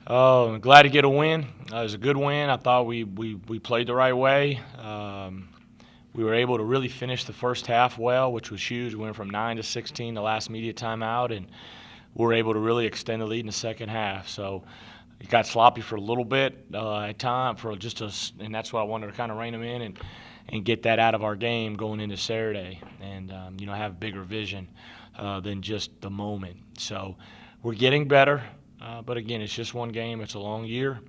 Oh, I'm glad to get a win. It was a good win. I thought we played the right way. We were able to really finish the first half well, which was huge. We went from 9 to 16 the last media timeout, and we were able to really extend the lead in the second half. So it got sloppy for a little bit at time for just us, and that's why I wanted to kind of rein them in and get that out of our game going into Saturday, and have bigger vision than just the moment. So we're getting better, but again, it's just one game. It's a long year.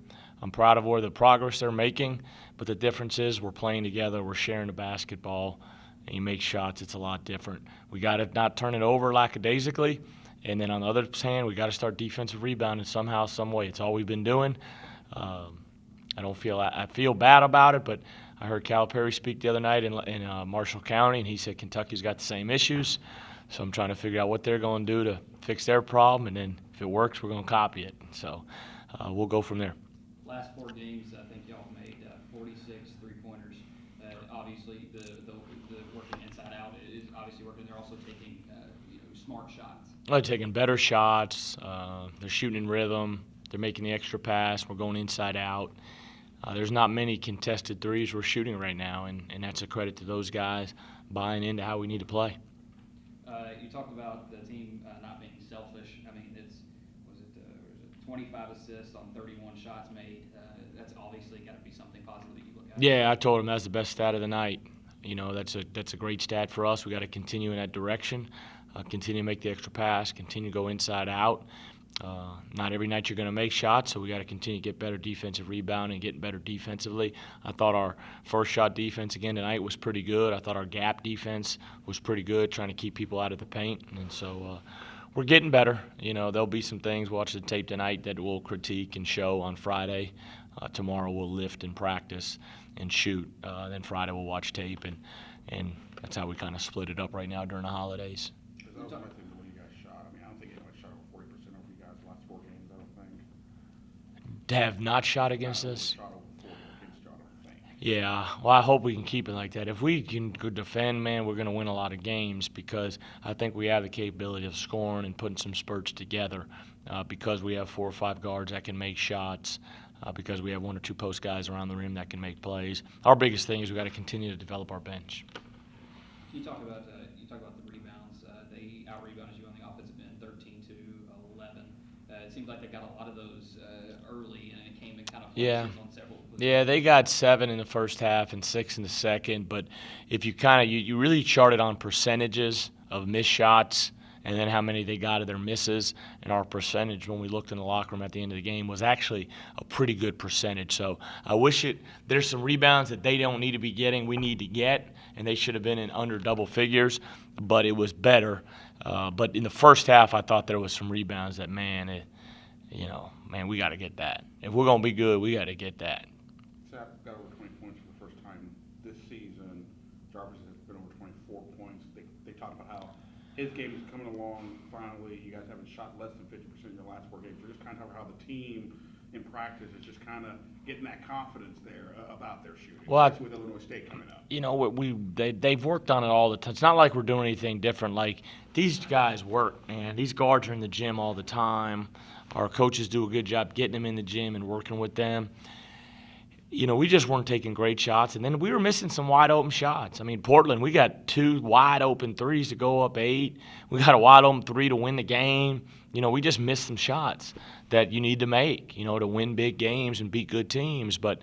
I'm proud of where the progress they're making, but the difference is we're playing together. We're sharing the basketball, and you make shots. It's a lot different. We got to not turn it over lackadaisically. And then on the other hand, we got to start defensive rebounding somehow, some way. It's all we've been doing. I feel bad about it, but I heard Calipari speak the other night in Marshall County, and he said Kentucky's got the same issues. So I'm trying to figure out what they're going to do to fix their problem, and then if it works, we're going to copy it. So we'll go from there. Last 4 games, I think y'all made 46 three-pointers. Obviously, the working inside out is obviously working. They're also taking smart shots. They're taking better shots. They're shooting in rhythm. They're making the extra pass. We're going inside out. There's not many contested threes we're shooting right now, and that's a credit to those guys buying into how we need to play. You talked about the team not being selfish. I mean, was it 25 assists on 31 shots made? That's obviously got to be something positive that you look at. Yeah, I told him that's the best stat of the night. That's a great stat for us. We got to continue in that direction. Continue to make the extra pass. Continue to go inside out. Not every night you're going to make shots, so we got to continue to get better defensive rebounding, getting better defensively. I thought our first shot defense again tonight was pretty good. I thought our gap defense was pretty good, trying to keep people out of the paint. And so we're getting better. There'll be some things, watch the tape tonight, that we'll critique and show on Friday. Tomorrow we'll lift and practice and shoot. Then Friday we'll watch tape, and that's how we kind of split it up right now during the holidays. That was my thing, the way you guys shot. I mean, I don't think anyone shot over 40% over you guys the last 4 games, I don't think. To have not shot against us? Shot over 40 against y'all, I don't think. Yeah, well, I hope we can keep it like that. If we can defend, man, we're going to win a lot of games because I think we have the capability of scoring and putting some spurts together because we have 4 or 5 guards that can make shots, because we have 1 or 2 post guys around the rim that can make plays. Our biggest thing is we got to continue to develop our bench. You talk about the rebounds. They out-rebounded you on the offensive end, 13 to 11. It seems like they got a lot of those early, and it came in kind of Yeah. on several. Yeah, they got 7 in the first half and 6 in the second. But if you really charted on percentages of missed shots and then how many they got of their misses, and our percentage when we looked in the locker room at the end of the game was actually a pretty good percentage. So I wish there's some rebounds that they don't need to be getting, we need to get, and they should have been in under double figures, but it was better. But in the first half, I thought there was some rebounds that, man, we got to get that. If we're going to be good, we got to get that. Sapp got over 20 points for the first time this season. Jarvis has been over 24 points. They talked about how his game is coming along finally. You guys haven't shot less than 50% in your last 4 games. They're just kind of how the team in practice is just kind of getting that confidence there about their shooting, especially with Illinois State coming up. They've worked on it all the time. It's not like we're doing anything different. Like, these guys work, man. These guards are in the gym all the time. Our coaches do a good job getting them in the gym and working with them. We just weren't taking great shots, and then we were missing some wide-open shots. I mean, Portland, we got 2 wide-open threes to go up 8. We got a wide-open 3 to win the game. We just missed some shots that you need to make, to win big games and beat good teams. But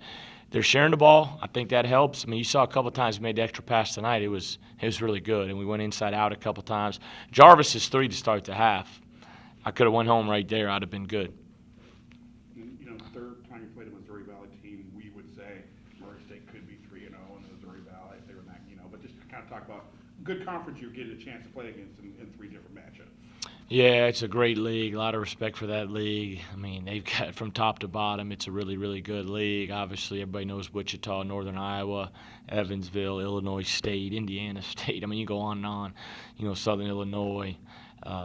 they're sharing the ball. I think that helps. I mean, you saw a couple of times we made the extra pass tonight. It was really good, and we went inside out a couple of times. Jarvis's 3 to start the half, I could have went home right there. I'd have been good. Third time you played a Missouri Valley team, we would say Missouri State could be 3-0 in the Missouri Valley if they were in that, but just to kind of talk about good conference you're getting a chance to play against in 3 different matchups. Yeah, it's a great league. A lot of respect for that league. I mean, they've got from top to bottom, it's a really, really good league. Obviously, everybody knows Wichita, Northern Iowa, Evansville, Illinois State, Indiana State. I mean, you go on and on. Southern Illinois,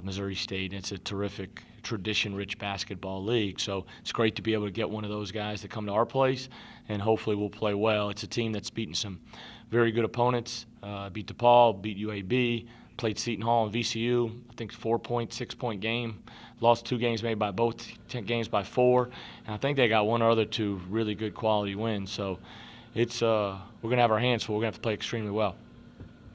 Missouri State. It's a terrific, tradition-rich basketball league. So it's great to be able to get one of those guys to come to our place, and hopefully we'll play well. It's a team that's beaten some very good opponents. Beat DePaul, beat UAB, played Seton Hall and VCU. I think 4-point, 6-point game. Lost 2 games made by both 10 games by 4, and I think they got 1 or other 2 really good quality wins. So it's we're gonna have our hands full. We're gonna have to play extremely well.